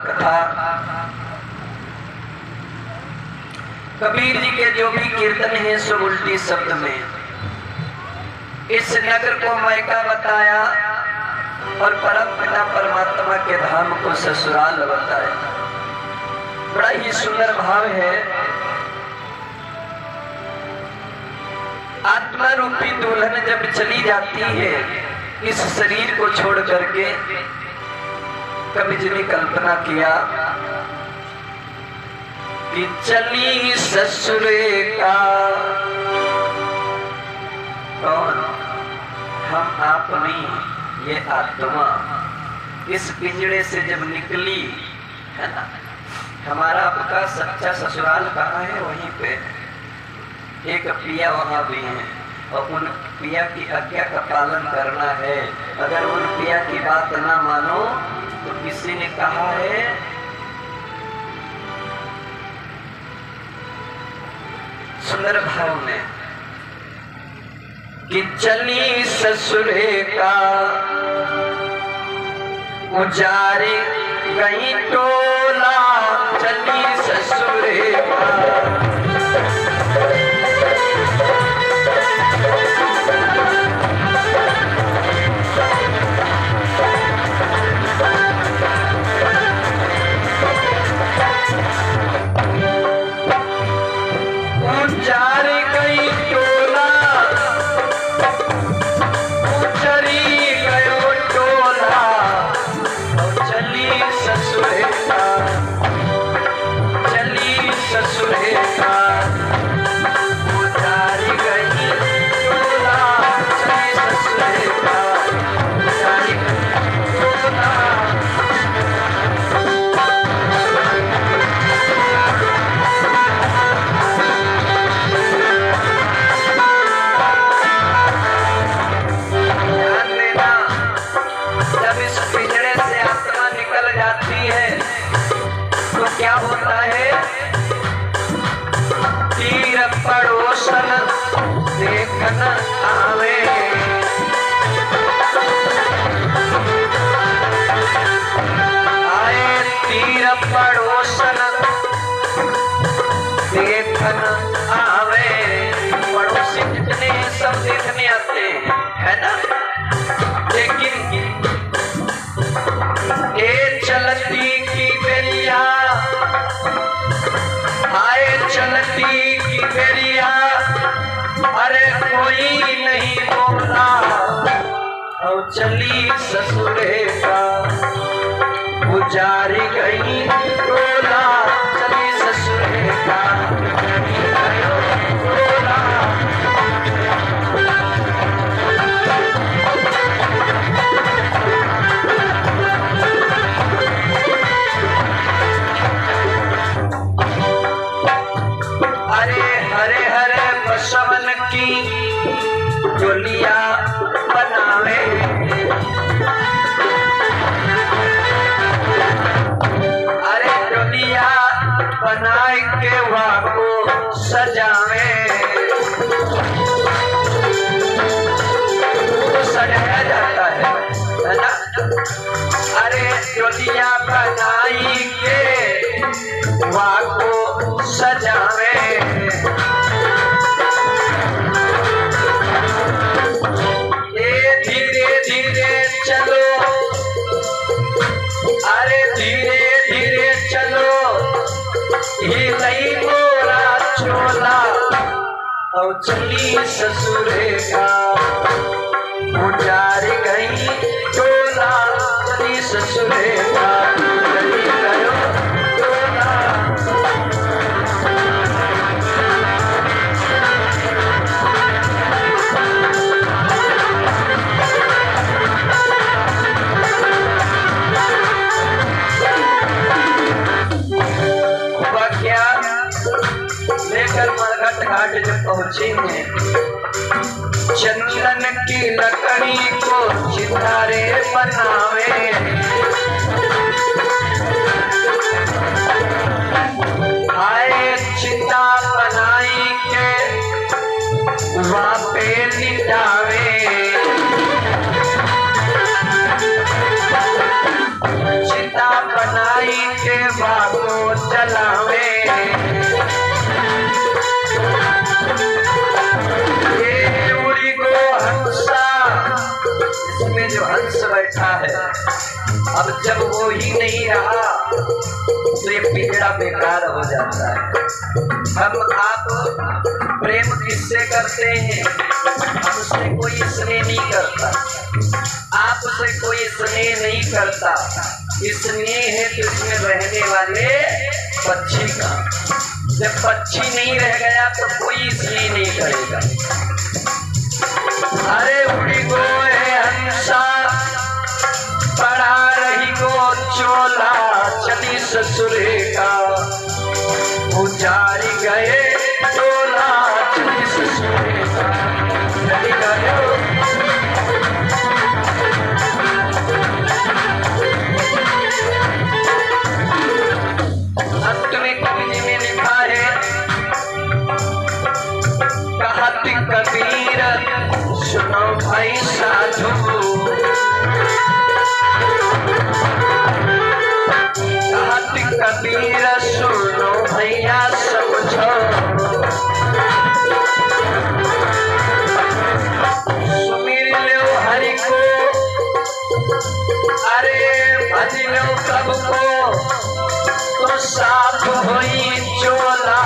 कथा कबीर जी के जो भी कीर्तन है सब उल्टी शब्द में इस नगर को मायका बताया और परम पिता परमात्मा के धाम को ससुराल बताया। बड़ा ही सुंदर भाव है। आत्मा रूपी दुल्हन जब चली जाती है इस शरीर को छोड़ करके, कवि जी ने कल्पना किया कि चली ससुरे का कौन, हम आप नहीं, ये आत्मा इस पिंजड़े से जब निकली है ना। हमारा आपका सच्चा ससुराल कहाँ है? वहीं पे एक पिया वहां भी है और उन पिया की आज्ञा का पालन करना है। अगर उन पिया की बात ना मानो तो किसी ने कहा है सुंदर भाव में कि चली ससुरे का उजारे गई टोला, चली ससुरे का पड़ोसन देखन आवे, आए तीर पड़ोसन देखन आवे। पड़ोसी जितने सब देखने आते है ना, लेकिन ये चलती की बेरिया, आए चलती की बेरिया, अरे कोई नहीं बोला और चली ससुरे का गुजारी गई टोला, चली ससुरे का टोला। बसवन की डोलिया बनावे, अरे डोलिया बनाए के वहाँ को सजावे, तो सजाया जाता है ना। अरे डोलिया बनाई के वहाँ को सजावे, और चली ससुरे का गुजारी गई टोला, चली ससुरे का चली गयो टोला। क्या लेकर मरघट घाट जब पहुंचेंगे, चंदन की लकड़ी को चितारे बनावे, आए चिता बनाई के वहाँ पे लिटावे, चिता बनाई के बाबू चलावे, ये उड़ी को हंसा, इसमें जो हंस बैठा है अब जब वो ही नहीं रहा तो ये पिंजड़ा बेकार हो जाता है। हम आप प्रेम किससे करते हैं? हमसे कोई स्नेह नहीं करता, आपसे कोई स्नेह नहीं करता। स्नेह है तो इसमें रहने वाले पक्षी का। जब पक्षी नहीं रह गया तो कोई स्नेह नहीं करेगा। अरे उड़ी गो है हंसा, पढ़ा रही गो चोला, चली ससुरे का उजारी गए टोला, चली ससुरे का चली गए। कबीर सुनो भाई साधु, कबीर सुनो भैया समझो, सुमिर लो हरि को, अरे भज लो प्रभु को, तो साफ होई चोला।